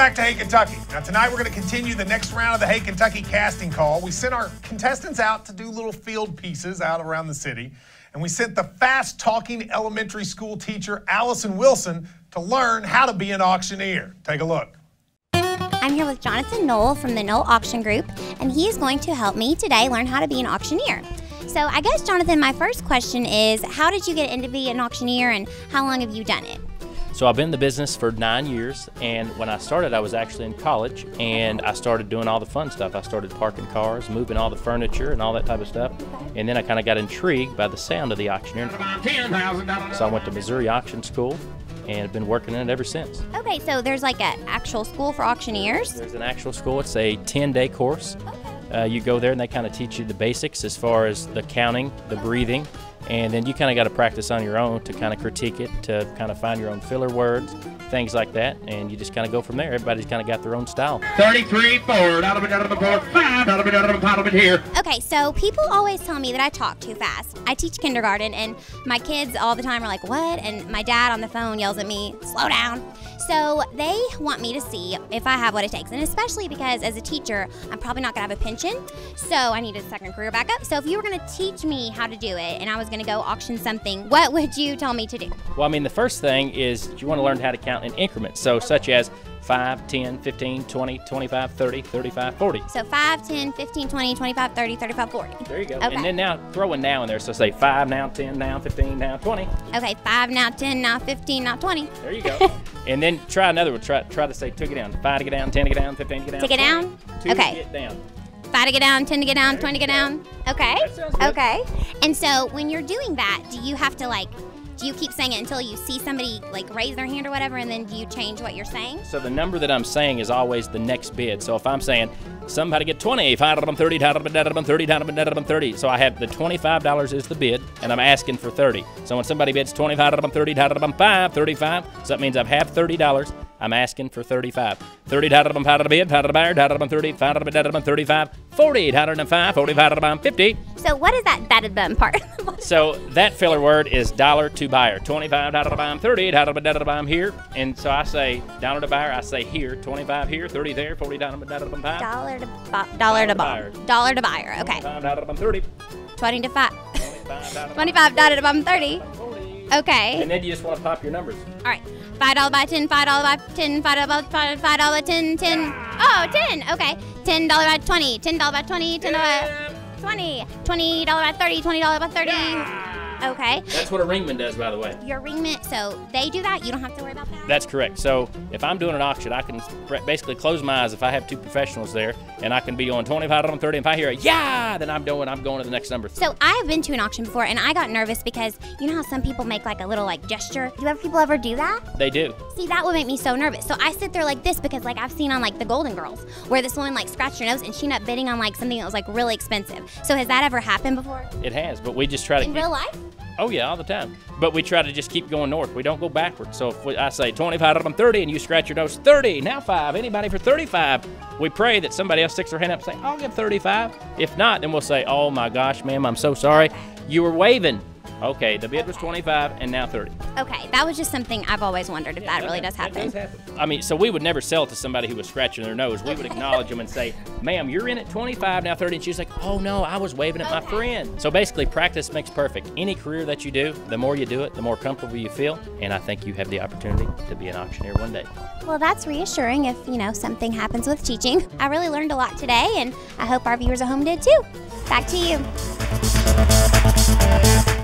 back to Hey Kentucky. Now tonight we're going to continue the next round of the Hey Kentucky casting call. We sent our contestants out to do little field pieces out around the city. And we sent the fast-talking elementary school teacher, Allison Wilson, to learn how to be an auctioneer. Take a look. I'm here with Jonathan Knoll from the Knoll Auction Group, and he is going to help me today learn how to be an auctioneer. So I guess, Jonathan, my first question is, how did you get into being an auctioneer, and how long have you done it? So I've been in the business for 9 years, and when I started, I was actually in college, and I started doing all the fun stuff. I started parking cars, moving all the furniture, and all that type of stuff. And then I kind of got intrigued by the sound of the auctioneer. So I went to Missouri Auction School, and have been working in it ever since. Okay, so there's like an actual school for auctioneers? There's an actual school. It's a 10-day course. Okay. You go there, and they kind of teach you the basics as far as the counting, the breathing, and then you kind of got to practice on your own to kind of critique it, to kind of find your own filler words, things like that, and you just kind of go from there. Everybody's kind of got their own style. 33 forward, out of it, 5, out of it here. Okay, so people always tell me that I talk too fast. I teach kindergarten, and my kids all the time are like, what? And my dad on the phone yells at me, slow down. So they want me to see if I have what it takes, and especially because as a teacher, I'm probably not gonna have a pension, so I need a second career backup. So if you were gonna teach me how to do it, and I was gonna go auction something, what would you tell me to do? Well, I mean, the first thing is you want to learn how to count in increments, so such as 5, 10, 15, 20, 25, 30, 35, 40. So 5, 10, 15, 20, 25, 30, 35, 40. There you go. Okay. And then now, throw a now in there, so say 5 now, 10 now, 15 now, 20. Okay, 5 now, 10 now, 15 now, 20. There you go. And then try another one. Try to say 2 to get down, 5 to get down, 10 to get down, 15 to get down. To get down? 2 Okay. to get down. 5 to get down, 10 to get down, 20 to get down. Okay. That sounds good. Okay. And so when you're doing that, do you have to do you keep saying it until you see somebody raise their hand or whatever, and then do you change what you're saying? So the number that I'm saying is always the next bid. So if I'm saying somebody get 20, 30, 30, so I have the $25 is the bid, and I'm asking for 30. So when somebody bids 25, 30, 35, so that means I have $30. I'm asking for 35. 30 bid, 35, 40, 50. So what is that part? So that filler word is dollar to buyer. 25, 30, here. And so I say dollar to buyer, I say here, 25 here, 30 there, 40, 5. Dollar to buyer. Dollar to buyer, okay. 30. 20 to 5. 25 dollar to 30. Okay. And then you just want to pop your numbers. All right. $5 by 10, $5 by 10, $5 10, 10. Oh, 10. Okay. $10 by 20, $10 by 20, $10 by 20, $20 by 30, $20 by 30. Okay. That's what a ringman does, by the way. Your ringman, so they do that? You don't have to worry about that? That's correct. So if I'm doing an auction, I can basically close my eyes if I have 2 professionals there, and I can be on 25 on 30. If I hear a yeah, then I'm going to the next number. So I have been to an auction before, and I got nervous because you know how some people make a little gesture? Do people ever do that? They do. See, that would make me so nervous. So I sit there like this because I've seen on the Golden Girls where this woman scratched her nose and she ended up bidding on something that was really expensive. So has that ever happened before? It has, but we just try to In real life? Oh yeah, all the time. But we try to just keep going north. We don't go backwards. So if I say 25 on 30 and you scratch your nose, 30, now 5, anybody for 35? We pray that somebody else sticks their hand up and say, I'll give 35. If not, then we'll say, oh my gosh, ma'am, I'm so sorry. You were waving. Okay, the bid was 25 and now 30. Okay, that was just something I've always wondered if that really does happen. It does happen. I mean, so we would never sell it to somebody who was scratching their nose. We would acknowledge them and say, ma'am, you're in at 25, now 30. And she's like, oh no, I was waving at my friend. So basically, practice makes perfect. Any career that you do, the more you do it, the more comfortable you feel. And I think you have the opportunity to be an auctioneer one day. Well, that's reassuring if, something happens with teaching. I really learned a lot today, and I hope our viewers at home did too. Back to you.